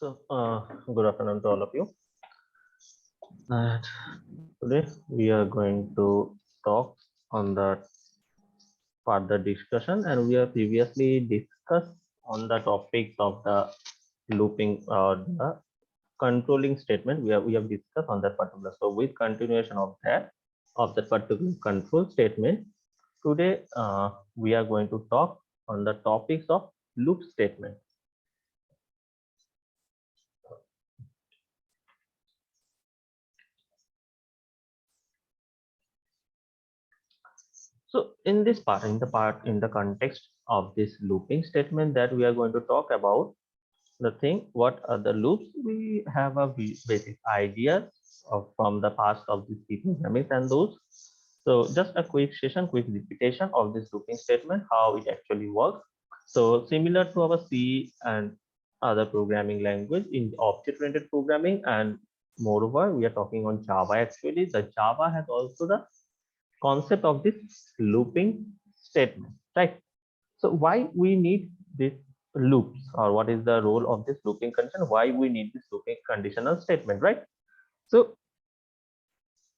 Good afternoon to all of you. And today we are going to talk on the further discussion, and we have previously discussed on the topics of the looping or the controlling statement. We have discussed on that particular. So with continuation of that particular control statement, today we are going to talk on the topics of loop statement. So in this part, in the context of this looping statement that we are going to talk about, the thing, what are the loops? We have a basic idea from the past of the C programming and those. So just a quick session, quick repetition of this looping statement, how it actually works. So similar to our C and other programming language in object-oriented programming, and moreover, we are talking on Java. Actually, the Java has also the concept of this looping statement, right? So why we need this loops, or what is the role of this looping condition? Why we need this looping conditional statement, right? So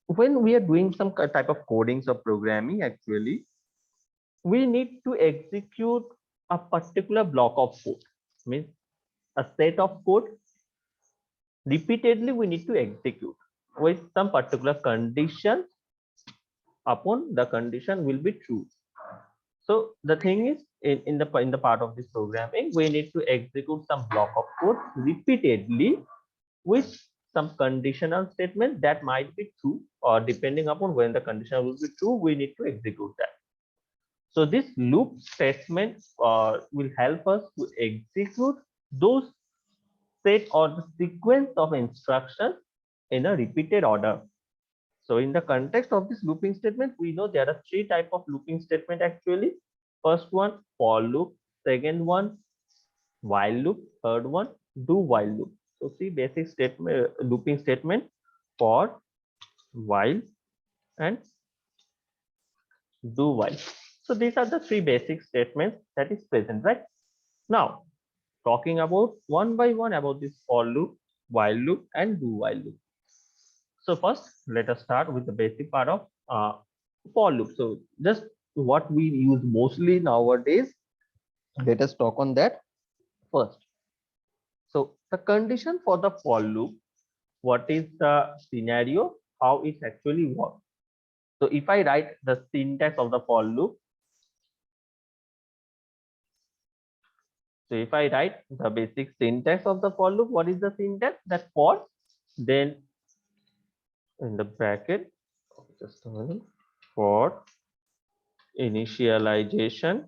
when we are doing some type of codings or programming, actually, we need to execute a particular block of code, means a set of code repeatedly we need to execute with some particular condition upon the condition will be true. So the thing is, in the part of this programming, we need to execute some block of code repeatedly with some conditional statement that might be true, or depending upon when the condition will be true, we need to execute that. So this loop statement will help us to execute those set or the sequence of instructions in a repeated order. So in the context of this looping statement, we know there are three types of looping statement actually. First one, for loop. Second one, while loop. Third one, do while loop. So see basic statement, looping statement, for, while, and do while. So these are the three basic statements that is present, right? Now, talking about one by one about this for loop, while loop, and do while loop. So first, let us start with the basic part of for loop. So just what we use mostly nowadays, let us talk on that first. So the condition for the for loop, what is the scenario, how it actually works. So if I write the syntax of the for loop, so if I write the basic syntax of the for loop, what is the syntax? That for, then in the bracket, just a minute, for initialization.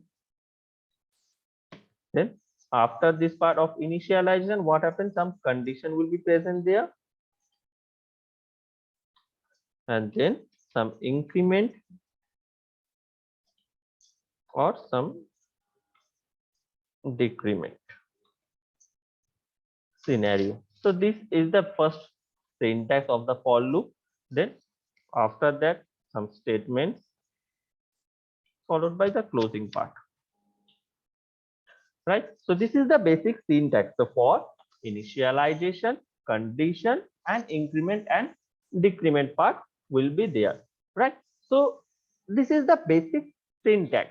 Then after this part of initialization, what happens? Some condition will be present there, and then some increment or some decrement scenario. So this is the first syntax of the for loop. Then after that, some statements followed by the closing part, right? So this is the basic syntax. So for initialization, condition, and increment and decrement part will be there, right? So this is the basic syntax,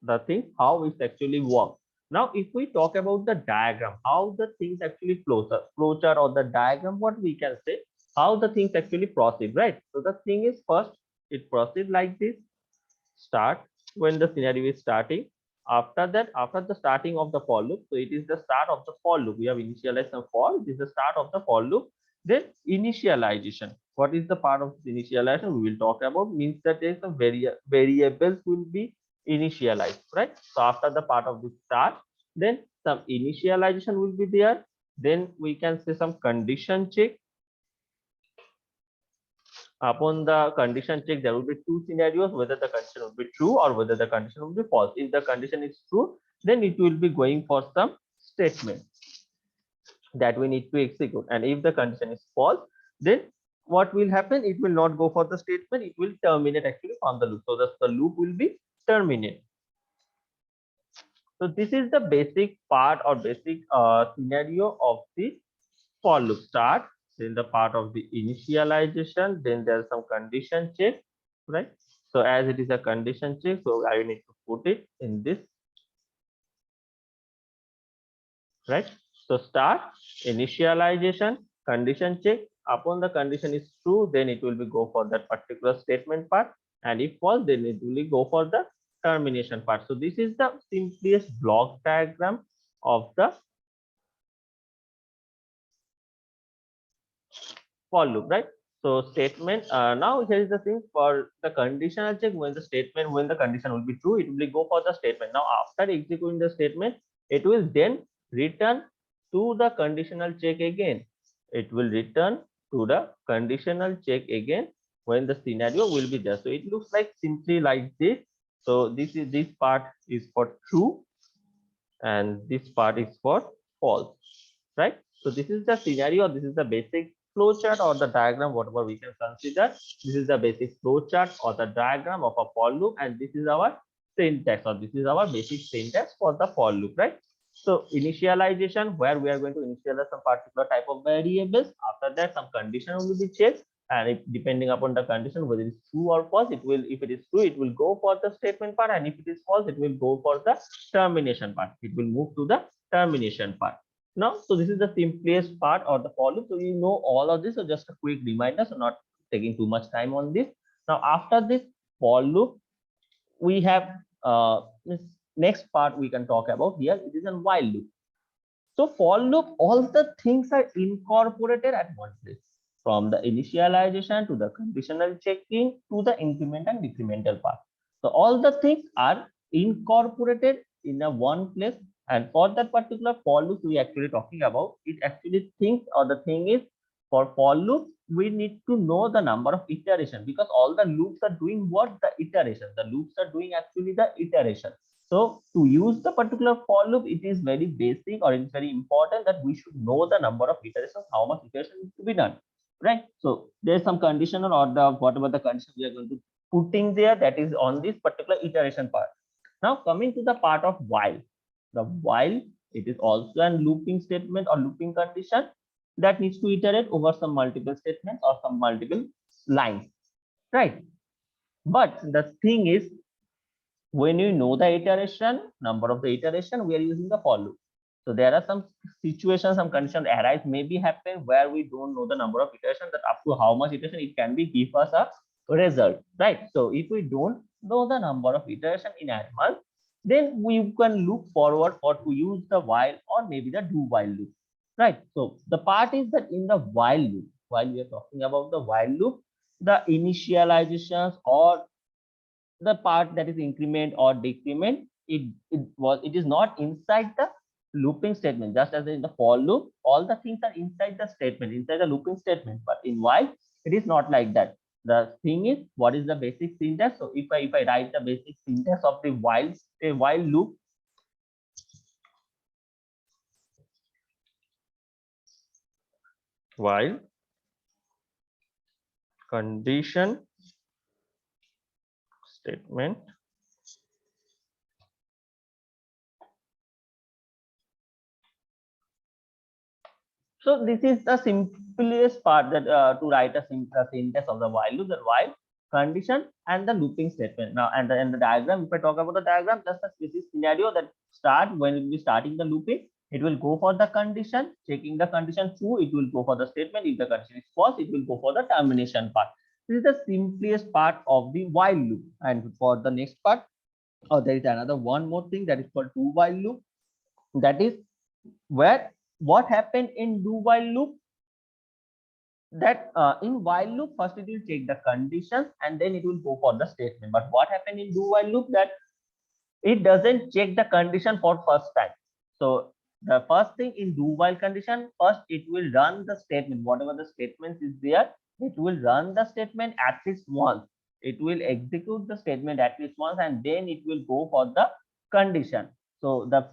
the thing how it actually works. Now if we talk about the diagram, how the things actually flowchart or the diagram, what we can say, how the things actually proceed, right? So the thing is, first it proceeds like this. Start, when the scenario is starting. After that, after the starting of the for loop, so it is the start of the for loop, we have initialized some for, it is the start of the for loop. Then initialization, what is the part of initialization we will talk about, means that there is some variables will be initialized, right? So after the part of the start, then some initialization will be there. Then we can say some condition check. Upon the condition check, there will be two scenarios, whether the condition will be true or whether the condition will be false. If the condition is true, then it will be going for some statement that we need to execute, and if the condition is false, then what will happen, it will not go for the statement, it will terminate actually from the loop, so the loop will be terminated. So this is the basic part or basic scenario of the for loop start, then the part of the initialization, then there's some condition check, right? So as it is a condition check, so I need to put it in this, right? So start, initialization, condition check. Upon the condition is true, then it will be go for that particular statement part, and if false, then it will go for the termination part. So this is the simplest block diagram of the for loop, right? So statement, now here is the thing for the conditional check. When the statement, when the condition will be true, it will go for the statement. Now after executing the statement, it will then return to the conditional check again. It will return to the conditional check again when the scenario will be there. So it looks like simply like this. So this part is for true and this part is for false, right? So this is the scenario, this is the basic flow chart or the diagram, whatever we can consider. This is the basic flow chart or the diagram of a for loop, and this is our syntax, or this is our basic syntax for the for loop, right? So initialization, where we are going to initialize some particular type of variables. After that, some condition will be checked, and if depending upon the condition whether it's true or false, it will, if it is true, it will go for the statement part, and if it is false, it will go for the termination part. It will move to the termination part. Now, so this is the simplest part of the for loop. So you know all of this. So just a quick reminder, so not taking too much time on this. Now after this for loop, we have this next part we can talk about here. It is a while loop. So for loop, all the things are incorporated at one place, from the initialization to the conditional checking to the increment and decremental part. So all the things are incorporated in a one place. And for that particular for loop we actually talking about, it actually thinks, or the thing is, for loop we need to know the number of iteration, because all the loops are doing what? The iteration. The loops are doing actually the iteration. So to use the particular for loop, it is very basic, or it's very important that we should know the number of iterations, how much iteration needs to be done, right? So there's some conditional, or the whatever the condition we are going to putting there, that is on this particular iteration part. Now coming to the part of while. The while, it is also a looping statement or looping condition that needs to iterate over some multiple statements or some multiple lines, right? But the thing is, when you know the iteration, number of the iteration, we are using the for loop. So there are some situations, some conditions arise, maybe happen where we don't know the number of iteration, that up to how much iteration it can be give us a result, right? So if we don't know the number of iteration in animal, then we can look forward or to use the while or maybe the do while loop, right? So the part is that in the while loop, while we are talking about the while loop, the initializations or the part that is increment or decrement, it is not inside the looping statement. Just as in the for loop, all the things are inside the statement, inside the looping statement, but in while it is not like that. The thing is, what is the basic syntax? So if I write the basic syntax of the while, a while loop, while condition statement. So this is the simplest part, that to write a syntax of the while loop, the while condition and the looping statement. Now, and the diagram, if I talk about the diagram, just a specific scenario that start when it will be starting the looping, it will go for the condition, checking the condition true, it will go for the statement. If the condition is false, it will go for the termination part. This is the simplest part of the while loop. And for the next part, there is another one more thing that is called do while loop. That is where what happened in do while loop, that in while loop, first it will check the conditions and then it will go for the statement. But what happened in do while loop, that it doesn't check the condition for first time. So the first thing in do while condition, first it will run the statement, whatever the statements is there, it will run the statement at least once. It will execute the statement at least once, and then it will go for the condition. So the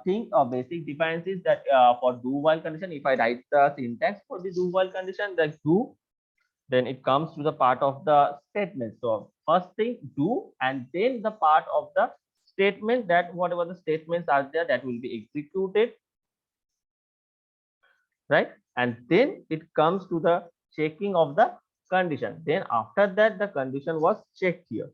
thing or basic difference is that for do while condition, if I write the syntax for the do while condition, the do, then it comes to the part of the statement. So first thing do, and then the part of the statement, that whatever the statements are there, that will be executed, right? and then it comes to the checking of the condition. Then after that, the condition was checked here.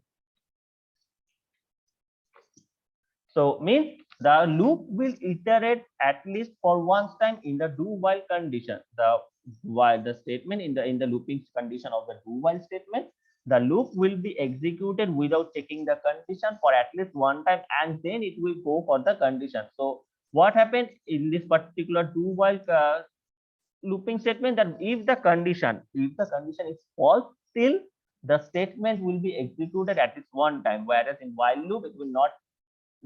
So means the loop will iterate at least for one time in the do while condition. The statement in the looping condition of the do while statement, the loop will be executed without checking the condition for at least one time, and then it will go for the condition. So what happened in this particular do while looping statement, that if the condition is false, still the statement will be executed at least one time, whereas in while loop it will not.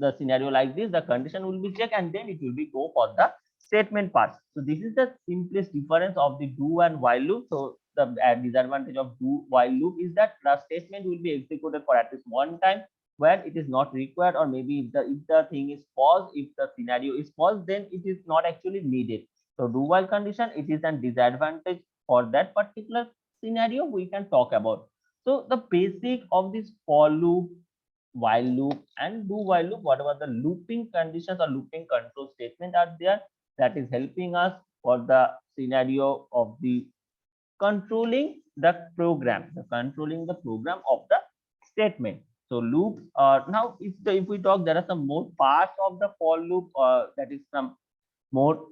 The scenario like this, the condition will be checked and then it will be go for the statement part. So this is the simplest difference of the do and while loop. So the disadvantage of do while loop is that the statement will be executed for at least one time where it is not required, or maybe if the thing is false, if the scenario is false, then it is not actually needed. So do while condition, it is a disadvantage for that particular scenario we can talk about. So the basic of this for loop, while loop and do while loop, whatever the looping conditions or looping control statement are there, that is helping us for the scenario of the controlling the program, of the statement. So loops are now, if we talk, there are some more parts of the for loop, that is some more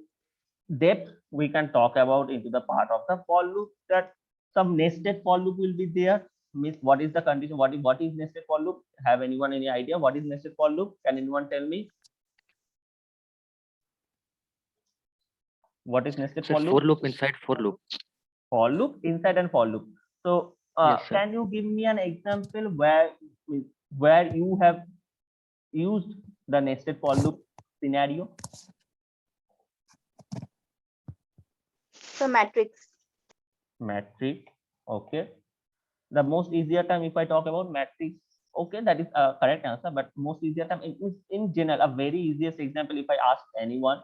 depth we can talk about into the part of the for loop, that some nested for loop will be there. Means what is the condition, what is nested for loop? Have anyone any idea what is nested for loop? Can anyone tell me what is nested So for it's loop? for loop inside for loop. For loop inside and for loop. So Yes, sir. can you give me an example where you have used the nested for loop scenario? So matrix. Matrix. Okay. The most easier time, if I talk about matrix, okay, that is a correct answer, but most easier time in general, a very easiest example, if I ask anyone,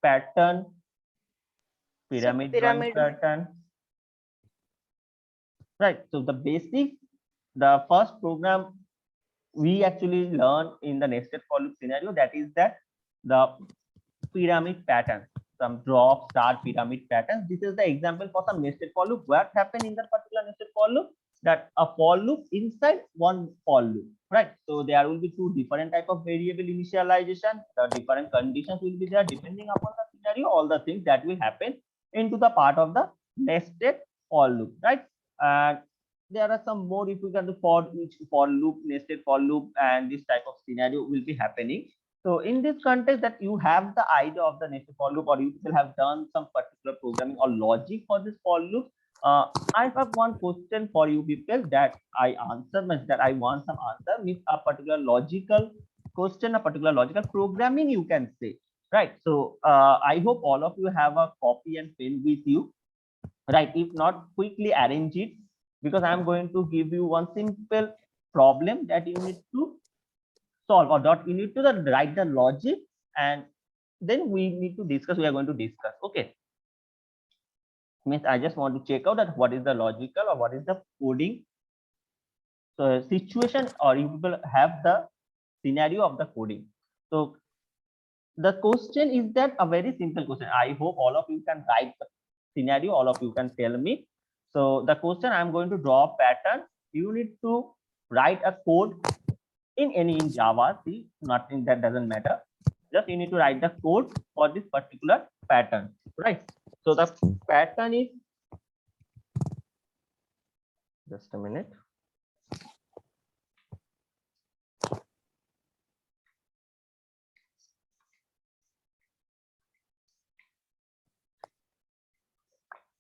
pattern, pyramid drawing Pyramid. pattern, right? So the first program we actually learn in the nested for loop scenario, that is that the pyramid pattern, some drop star pyramid patterns. This is the example for some nested for loop. What happened in that particular nested for loop? That a for loop inside one for loop, right? So there will be two different type of variable initialization. The different conditions will be there depending upon the scenario. All the things that will happen into the part of the nested for loop, right? And there are some more, if we can do for each for loop, nested for loop, and this type of scenario will be happening. So in this context, that you have the idea of the nested for loop, or you will have done some particular programming or logic for this for loop. I have one question for you people that I answer, means that I want some answer with a particular logical question, a particular logical programming, you can say, right? So I hope all of you have a copy and pen with you, right? If not, quickly arrange it, because I am going to give you one simple problem that you need to solve, or not you need to write the logic, and then we need to discuss, we are going to discuss. Okay, means I just want to check out that what is the logical or what is the coding so situation, or you people have the scenario of the coding. So the question is that a very simple question. I hope all of you can write the scenario, all of you can tell me. So the question, I'm going to draw a pattern. You need to write a code in Java, see, nothing, that doesn't matter. Just you need to write the code for this particular pattern, right? So the pattern is, just a minute.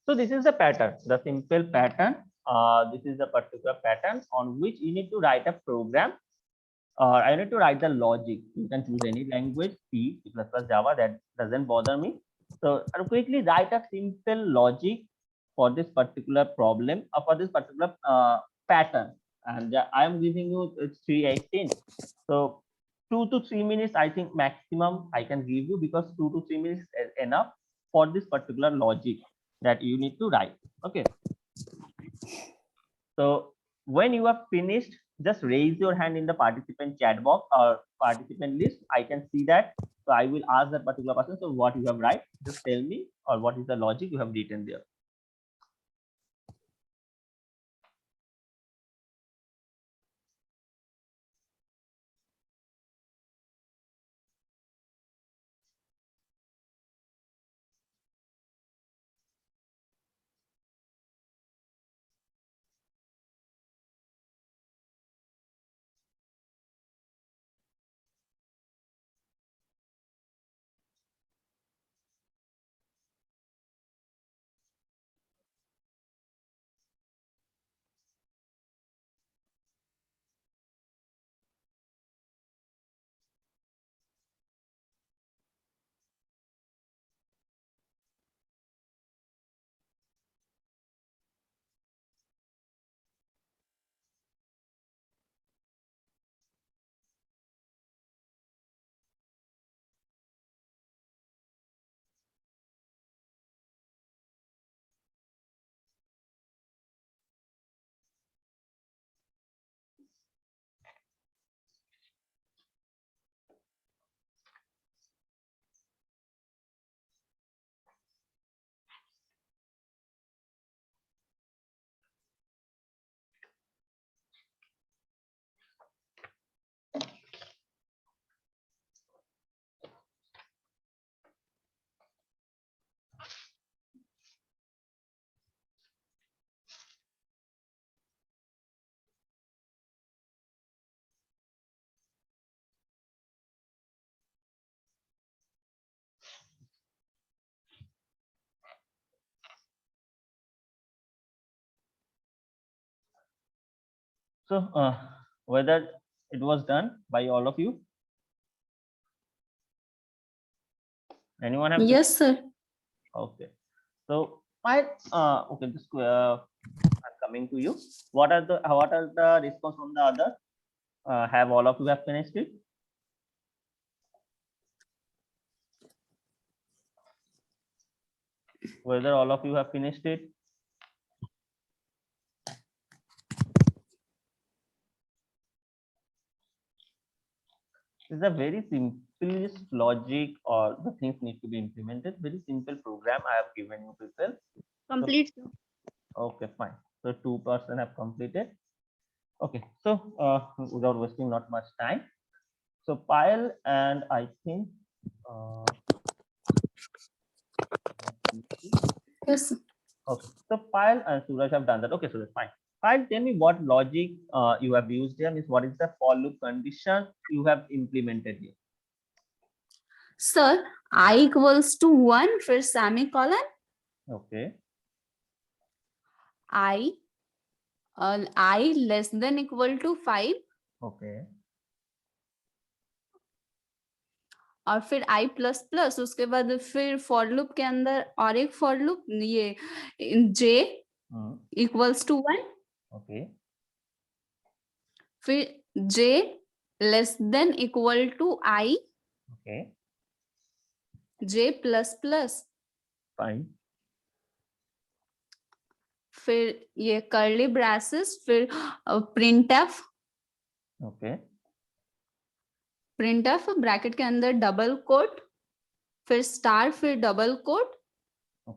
So this is the pattern, the simple pattern. This is the particular pattern on which you need to write a program. I need to write the logic. You can choose any language, C, C++, Java, that doesn't bother me. So I'll quickly write a simple logic for this particular problem, or for this particular pattern. And I am giving you 318. So 2 to 3 minutes, I think maximum I can give you, because 2 to 3 minutes is enough for this particular logic that you need to write. Okay. So when you are finished just raise your hand in the participant chat box or participant list. I can see that. So I will ask that particular person. So what you have write, just tell me, or what is the logic you have written there. So whether it was done by all of you? Anyone have? Yes, sir. Okay. So my okay, this I'm coming to you. What are the response from the other? Have all of you have finished it? Whether all of you have finished it? It's a very simplest logic, or the things need to be implemented. Very simple program I have given you people. Complete. Okay, fine. So 2% have completed. Okay, so without wasting not much time. So Payal and I think Yes, sir. okay, so Payal and Suraj have done that. Okay, so that's fine. Payal, tell me what logic you have used here. Means what is the for loop condition you have implemented here? Sir, I equals to 1 फिर semicolon Okay. I less than equal to 5 Okay. और फिर I plus plus उसके बाद फिर for loop के अंदर और एक फॉर लूप ये J इक्वल्स टू 1 Okay. फिर J less than equal to I Okay. J plus plus Fine. फिर ये कर्ली ब्रेसेस फिर प्रिंटफ Okay. प्रिंटफ ब्रैकेट के अंदर डबल कोट फिर स्टार फिर डबल कोट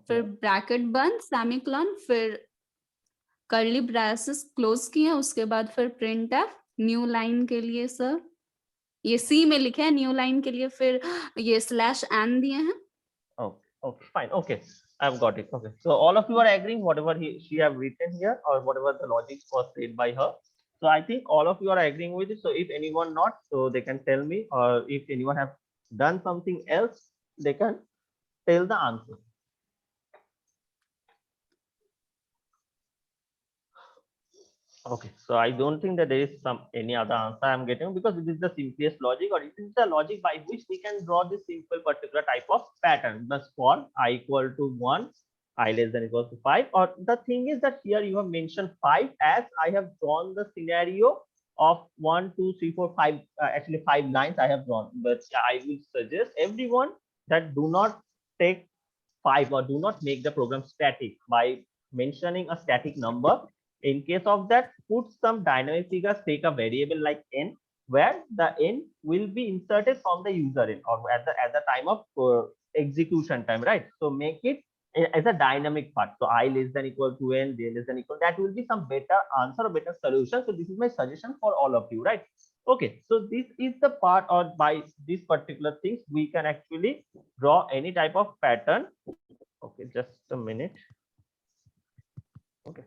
फिर Okay. ब्रैकेट बंद सेमीकोलन फिर कर्ली ब्रेसेस क्लोज किए उसके बाद फिर प्रिंटफ न्यू लाइन के लिए सर ये सी में लिखे हैं न्यू लाइन के लिए फिर ये स्लैश एन दिए हैं Okay. Okay. Fine. Okay. I've got it. Okay. So all of you are agreeing whatever she have written here, or whatever the logic was said by her. So I think all of you are agreeing with it. So if anyone not, so they can tell me, or if anyone have done something else, they can tell the answer. Okay, so I don't think that there is any other answer I'm getting, because it is the simplest logic, or it is the logic by which we can draw this simple particular type of pattern. Thus for I equal to 1, I less than equal to 5. Or the thing is that here you have mentioned 5, as I have drawn the scenario of 1, 2, 3, 4, 5, actually 5 lines I have drawn. But I will suggest everyone that do not take 5, or do not make the program static by mentioning a static number. In case of that, put some dynamic figures, take a variable like n, where the n will be inserted from the user in or at the time of execution time, right? So make it as a dynamic part. So I less than equal to n, j less than equal. That will be some better answer or better solution. So this is my suggestion for all of you, right? Okay, so this is the part, or by these particular things we can actually draw any type of pattern. Okay, just a minute. Okay.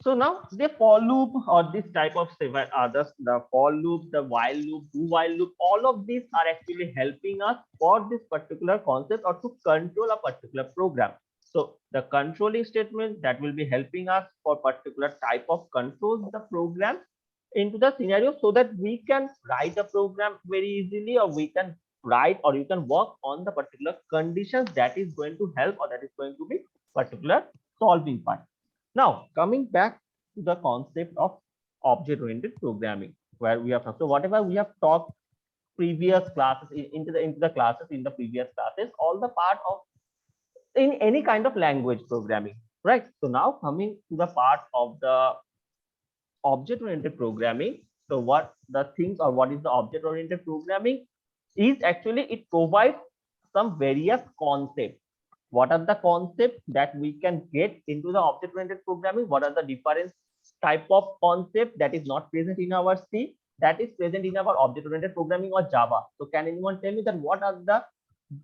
So now the for loop or this type of several others, the for loop, the while loop, do while loop, all of these are actually helping us for this particular concept or to control a particular program. So the controlling statement that will be helping us for particular type of controls the program into the scenario, so that we can write a program very easily, or we can write or you can work on the particular conditions that is going to help or that is going to be particular solving part. Now, coming back to the concept of object-oriented programming, where we have, so whatever we have talked previous classes into the classes in the previous classes, all the part of in any kind of language programming, right? So now coming to the part of the object-oriented programming. So what the things or what is the object-oriented programming is actually it provides some various concepts. What are the concepts that we can get into the object-oriented programming? What are the different type of concept that is not present in our C, that is present in our object-oriented programming or Java? So can anyone tell me that what are the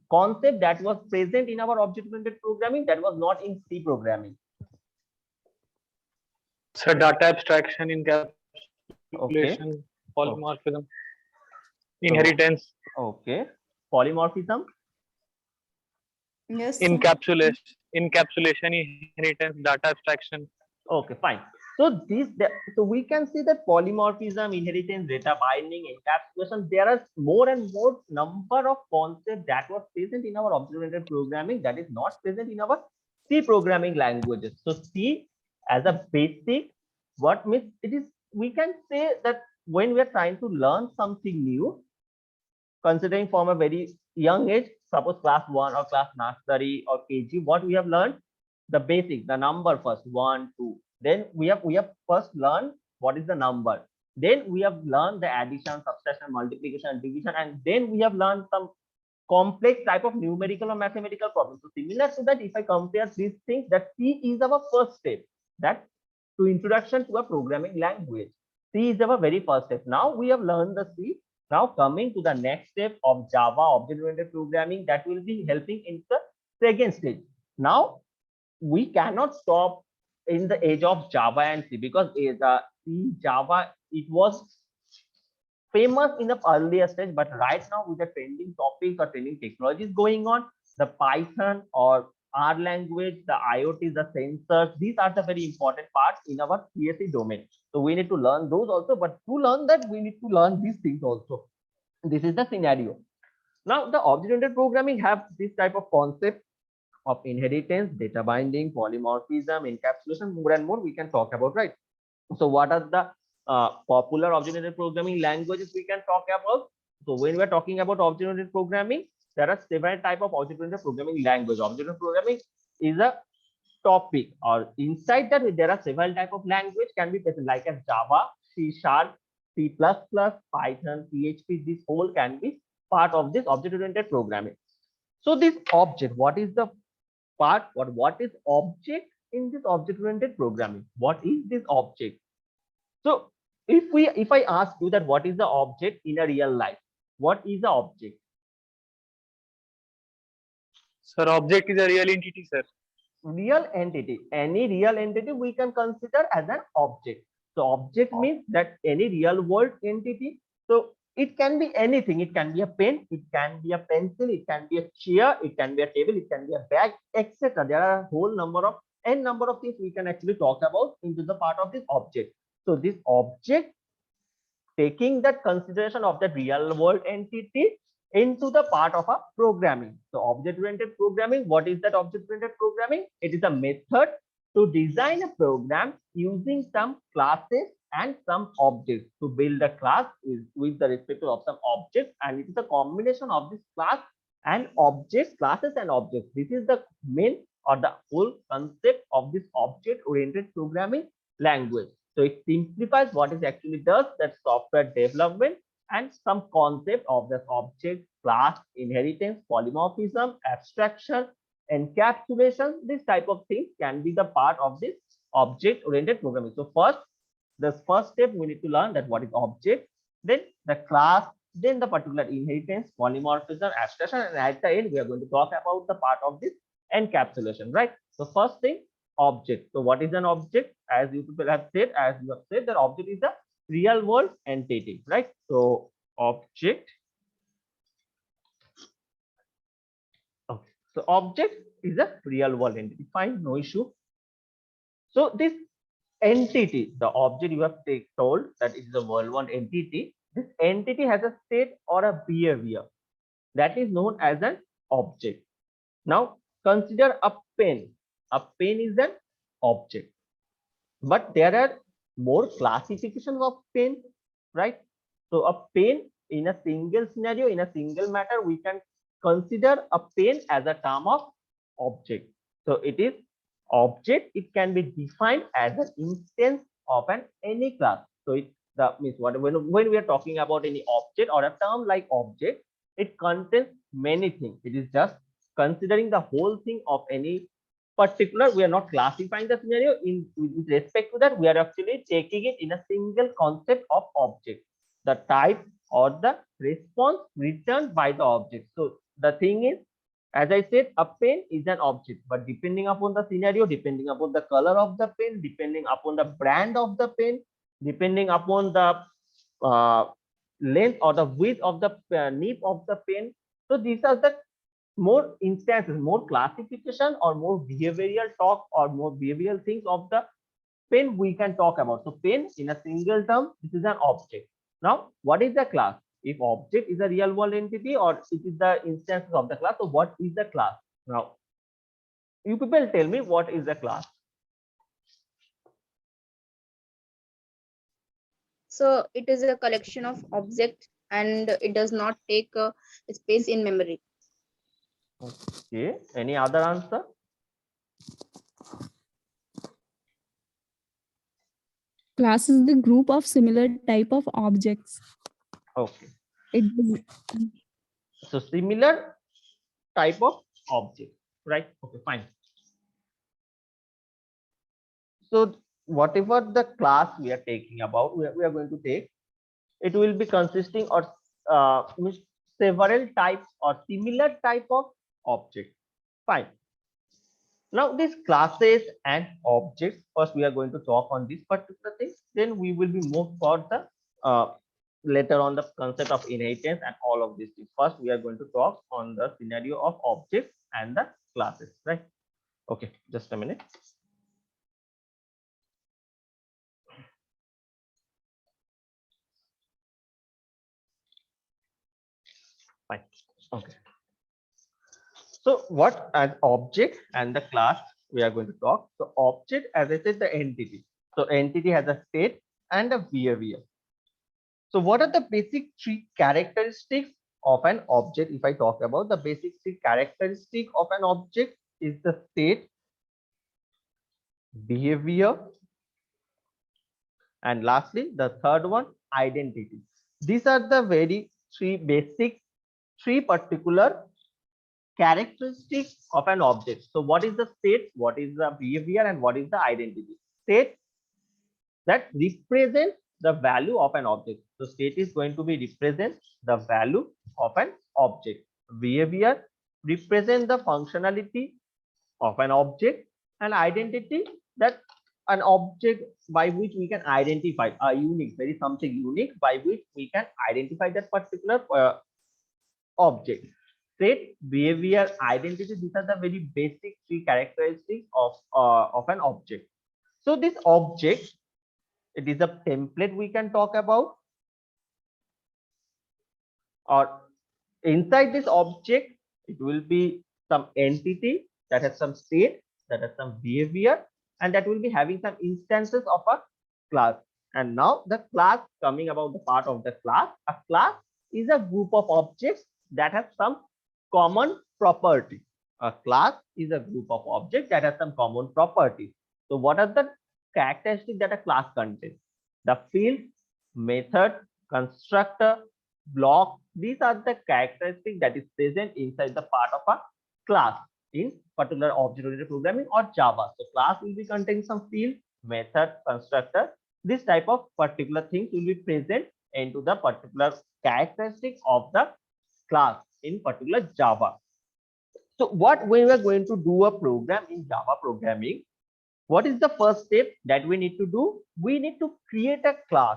concept that was present in our object-oriented programming that was not in C programming? So data abstraction, encapsulation, Okay. polymorphism, So, inheritance, okay. Polymorphism. Yes, sir. encapsulation, inheritance, data abstraction. Okay, fine. So so we can see that polymorphism, inheritance, data binding, encapsulation, there are more and more number of concepts that was present in our object-oriented programming that is not present in our C programming languages. So C as a basic, what means it is, we can say that when we are trying to learn something new, considering from a very young age, suppose class 1 or class nursery or KG, what we have learned, the basic, the number first, 1 2, then we have first learned what is the number, then we have learned the addition, subtraction, multiplication, division, and then we have learned some complex type of numerical or mathematical problems. So similar to that, if I compare these things, that C is our first step, that to introduction to a programming language, C is our very first step. Now we have learned the C. Now coming to the next step of Java object-oriented programming, that will be helping in the second stage. Now we cannot stop in the age of Java and C, because the C Java, it was famous in the earlier stage, but right now with the trending topics or trending technologies going on, the Python or R language, the IoT, the sensors, these are the very important parts in our CSE domain. So we need to learn those also, but to learn that we need to learn these things also. This is the scenario. Now the object-oriented programming have this type of concept of inheritance, data binding, polymorphism, encapsulation, more and more we can talk about, right? So what are the popular object-oriented programming languages we can talk about? So when we are talking about object-oriented programming, there are several type of object-oriented programming language. Object-oriented programming is a topic, or inside that there are several type of language can be present, like as Java, C Sharp, C++, Python, PHP. This whole can be part of this object-oriented programming. So this object, what is the part? What is object in this object-oriented programming? What is this object? So if I ask you that what is the object in a real life, what is the object? Sir, object is a real entity, sir. Real entity, any real entity we can consider as an object. So object means that any real world entity. So it can be anything. It can be a pen, it can be a pencil, it can be a chair, it can be a table, it can be a bag, etc. There are a whole number of n number of things we can actually talk about into the part of this object. So this object, taking that consideration of the real world entity into the part of a programming. So object-oriented programming, what is that object-oriented programming? It is a method to design a program using some classes and some objects, to build a class with the respect of some objects, and it is a combination of this class and objects, classes and objects. This is the main or the whole concept of this object-oriented programming language. So it simplifies what it actually does, that software development and some concept of the object, class, inheritance, polymorphism, abstraction, encapsulation. This type of things can be the part of this object-oriented programming. So the first step we need to learn that what is object, then the class, then the particular inheritance, polymorphism, abstraction, and at the end we are going to talk about the part of this encapsulation, right? So first thing, object. So what is an object? As you people have said, that object is a real world entity, right? So object. Okay. So object is a real world entity. Fine, no issue. So this entity, the object you have told that it is a world one entity. This entity has a state or a behavior that is known as an object. Now consider a pen. A pen is an object, but there are more classifications of pen, right? So a pen in a single scenario, in a single matter, we can consider a pen as a term of object. So it is object. It can be defined as an instance of an any class. So it means what when we are talking about any object or a term like object, it contains many things. It is just considering the whole thing of any particular. We are not classifying the scenario in with respect to that. We are actually taking it in a single concept of object, the type or the response returned by the object. So the thing is, as I said, a pen is an object, but depending upon the scenario, depending upon the color of the pen, depending upon the brand of the pen, depending upon the uh, length or the width of the nib of the pen. So these are the more instances, more classification or more behavioral talk or more behavioral things of the pen we can talk about. So pen in a single term, this is an object. Now, what is the class? If object is a real world entity or it is the instances of the class, so what is the class? Now, you people tell me what is the class? So it is a collection of objects and it does not take space in memory. Okay, any other answer? Class is the group of similar type of objects. Okay, It so similar type of object, right? Okay, fine. So whatever the class we are taking about, we are going to take, it will be consisting of means several types or similar type of objects. Fine. Now these classes and objects, first we are going to talk on this particular thing, then we will be moved for the later on the concept of inheritance and all of these things. First we are going to talk on the scenario of objects and the classes, right? Okay, just a minute. Fine. Okay. So what as object and the class we are going to talk. So object, as I said, the entity. So entity has a state and a behavior. So what are the basic three characteristics of an object? If I talk about the basic three characteristic of an object is the state, behavior, and lastly the third one, identity. These are the very three particular characteristics of an object. So what is the state, what is the behavior, and what is the identity? State that represents the value of an object. So state is going to be represent the value of an object. Behavior represent the functionality of an object, and identity that an object by which we can identify a unique, very something unique by which we can identify that particular object. State, behavior, identity, these are the very basic three characteristics of an object. So this object, it is a template we can talk about, or inside this object it will be some entity that has some state, that has some behavior, and that will be having some instances of a class. And now the class, coming about the part of the class, a class is a group of objects that have some common property. A class is a group of objects that has some common properties. So what are the characteristics that a class contains? The field, method, constructor, block. These are the characteristics that is present inside the part of a class in particular object-oriented programming or Java. So class will be containing some field, method, constructor. This type of particular things will be present into the particular characteristics of the class in particular Java. So what we are going to do a program in Java programming, what is the first step that we need to do? We need to create a class.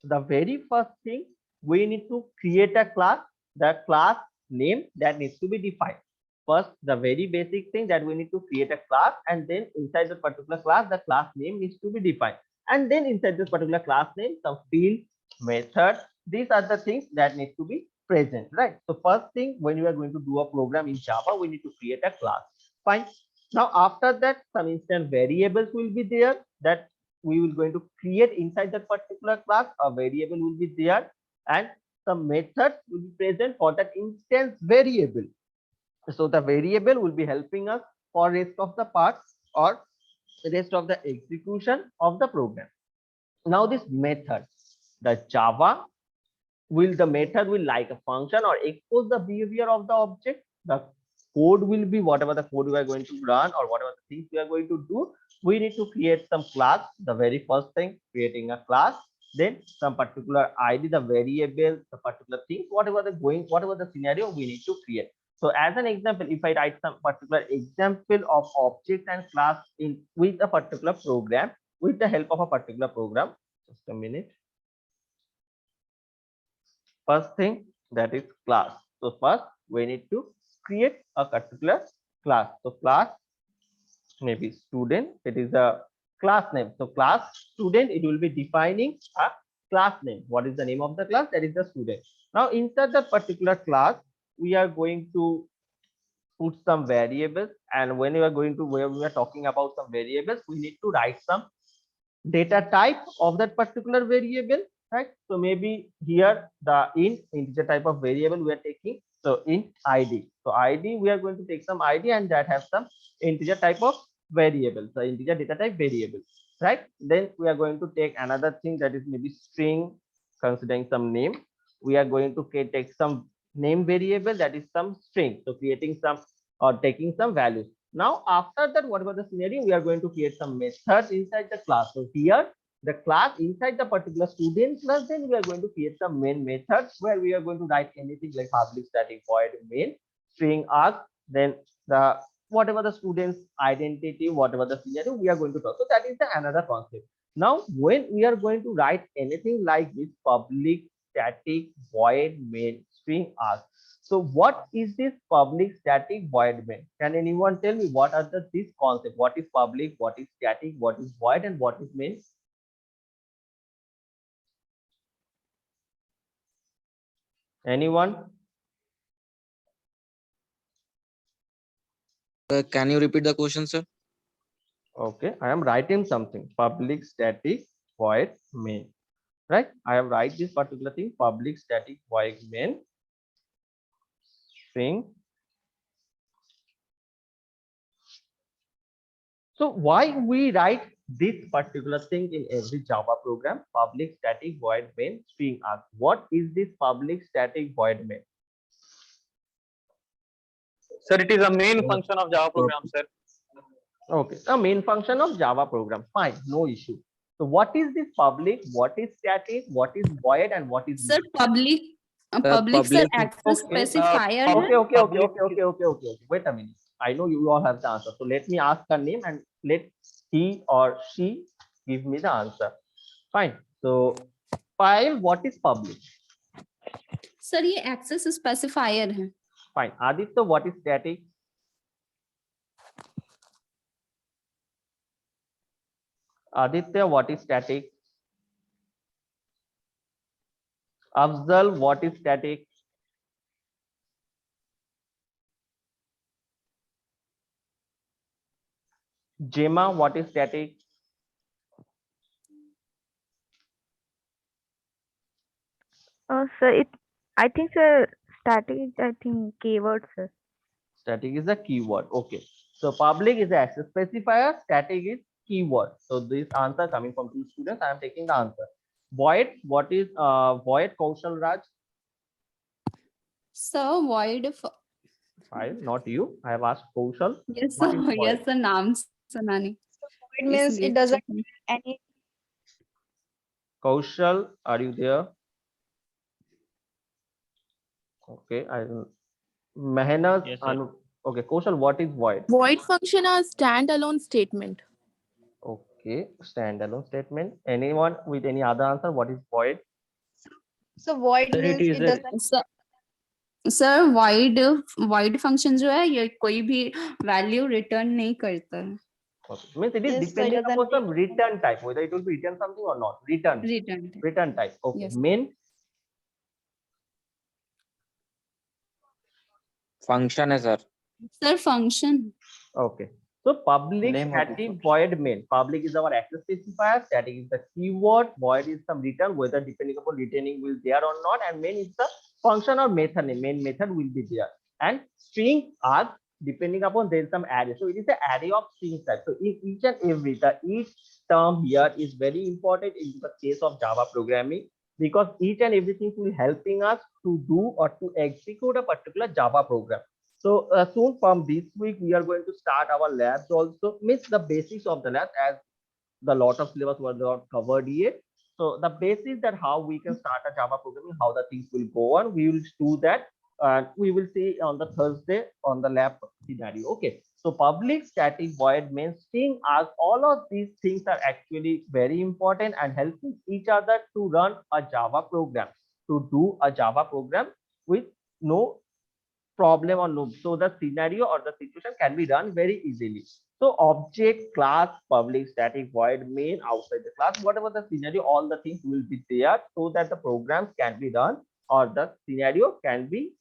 The very first thing, we need to create a class, the class name that needs to be defined. First, the very basic thing that we need to create a class, and then inside the particular class, the class name needs to be defined. And then inside this particular class name, some field, method, these are the things that need to be present, right? So first thing, when you are going to do a program in Java, we need to create a class. Fine. Now, after that, some instant variables will be there that we will going to create inside that particular class. A variable will be there, and some methods will be present for that instance variable. So the variable will be helping us for rest of the parts or rest of the execution of the program. Now this method, the Java the method will like a function or expose the behavior of the object. The code will be whatever the code we are going to run or whatever the things we are going to do. We need to create some class. The very first thing, creating a class, then some particular ID, the variable, the particular things, whatever the scenario we need to create. So as an example, if I write some particular example of object and class in with a particular program, with the help of a particular program, just a minute. First thing, that is class. So first we need to create a particular class. So class maybe student, it is a class name. So class student, it will be defining a class name. What is the name of the class? That is the student. Now inside that particular class, we are going to put some variables, and when we are going to where we are talking about some variables, we need to write some data type of that particular variable, right? So maybe here the integer type of variable we are taking. So int id. So id, we are going to take some id, and that has some integer type of variable. So integer data type variable, right? Then we are going to take another thing that is maybe string, considering some name. We are going to take some name variable that is some string. So creating some or taking some values. Now, after that, whatever the scenario, we are going to create some methods inside the class. So here, the class inside the particular student class, then we are going to create some main methods where we are going to write anything like public static void main, string arg, then the whatever the student's identity, whatever the scenario we are going to talk. So that is the another concept. Now, when we are going to write anything like this public static void main string arg, so what is this public static void main? Can anyone tell me what are this concept? What is public, what is static, what is void, and what is main? Anyone? Can you repeat the question, sir? Okay, I am writing something. Public static void main. Right? I have write this particular thing. Public static void main string. So why we write this particular thing in every Java program? Public static void main string arg. What is this public static void main? Sir, it is a main function of Java program, sir. Okay, a main function of Java program. Fine, no issue. So what is this public? What is static? What is void? And what is sir main? Public sir public access Okay. Specifier है Okay. Wait a minute. I know you all have the answer. So let me ask her name and let he or she give me the answer. Fine. So file, what is public? Sir ये access specifier है Fine. Aditya, what is static? Aditya, what is static? Afzal, what is static? Gemma, what is static? Sir, I think, sir, static is, I think, keyword, sir. Static is a keyword. Okay. So public is the access specifier. Static is keyword. So this answer coming from two students. I am taking the answer. Void. What is void? Kaushal Raj. Sir, void. Five. Not you. I have asked Kaushal. Yes, What is sir. void? Yes, sir. नाम सुना नहीं. So void means इसलिए it doesn't check- have any. Kaushal, are you there? Okay. I Mehnaz. Yes, sir. Okay. Kaushal, what is void? Void function are standalone statement. Okay. Standalone statement. Anyone with any other answer? What is void? So void Sir, it means is it doesn't. Sir, sir void function जो है ये कोई भी value return नहीं करता है. Okay. Means it is Yes, so it depending doesn't upon some take. return type, whether it will be return something or not. Return. Return. Return type. Okay. Yes. Main. Function है sir. Sir function. Okay. So public Name of the static function. void main. Public is our access specifier. Static is the keyword. Void is some return, whether depending upon returning will there or not. And main is the function or method name. Main method will be there. And string are depending upon there is some array. So it is an array of string type. So in each and every each term here is very important in the case of Java programming, because each and everything will helping us to do or to execute a particular Java program. So soon from this week, we are going to start our labs also. Means the basics of the labs, as the lot of syllabus were not covered yet. So the basics that how we can start a Java programming, how the things will go on, we will do that. And we will see on the Thursday on the lab scenario. Okay. So public static void main string as all of these things are actually very important and helping each other to run a Java program, to do a Java program with no problem or no. So the scenario or the situation can be done very easily. So object, class, public, static, void, main, outside the class, whatever the scenario, all the things will be there so that the programs can be done or the scenario can be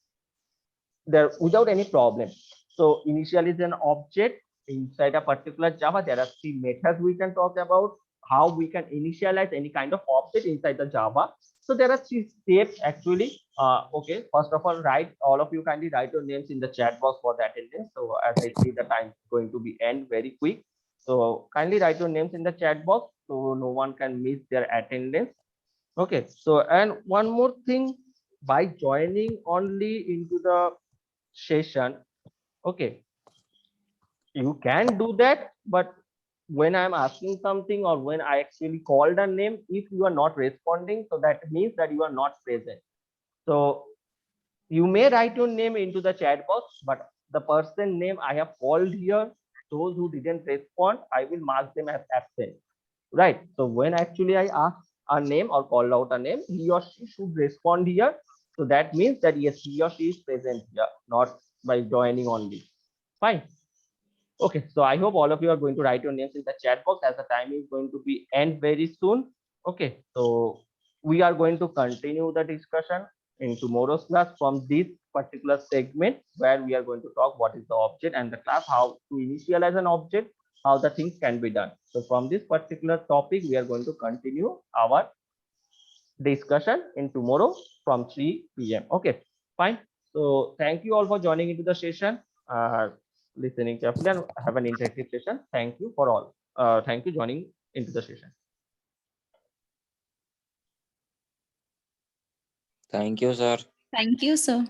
there without any problem. So initially is an object inside a particular Java. There are three methods we can talk about how we can initialize any kind of object inside the Java. So there are three steps actually. Okay, first of all, all of you kindly write your names in the chat box for the attendance. So as I see the time is going to be end very quick. So kindly write your names in the chat box so no one can miss their attendance. Okay, so and one more thing, by joining only into the session, okay, you can do that, but when I'm asking something or when I actually called a name, if you are not responding, so that means that you are not present. So you may write your name into the chat box, but the person name I have called here, those who didn't respond, I will mark them as absent. Right. So when actually I ask a name or call out a name, he or she should respond here. So that means that yes, he or she is present here, not by joining only. Fine. Okay, so I hope all of you are going to write your names in the chat box as the time is going to be end very soon. Okay, so we are going to continue the discussion in tomorrow's class from this particular segment where we are going to talk what is the object and the class, how to initialize an object, how the things can be done. So from this particular topic, we are going to continue our discussion in tomorrow from 3 p.m. Okay, fine. So thank you all for joining into the session, listening carefully and have an interactive session. Thank you for all. Thank you joining into the session. Thank you, sir. Thank you, sir.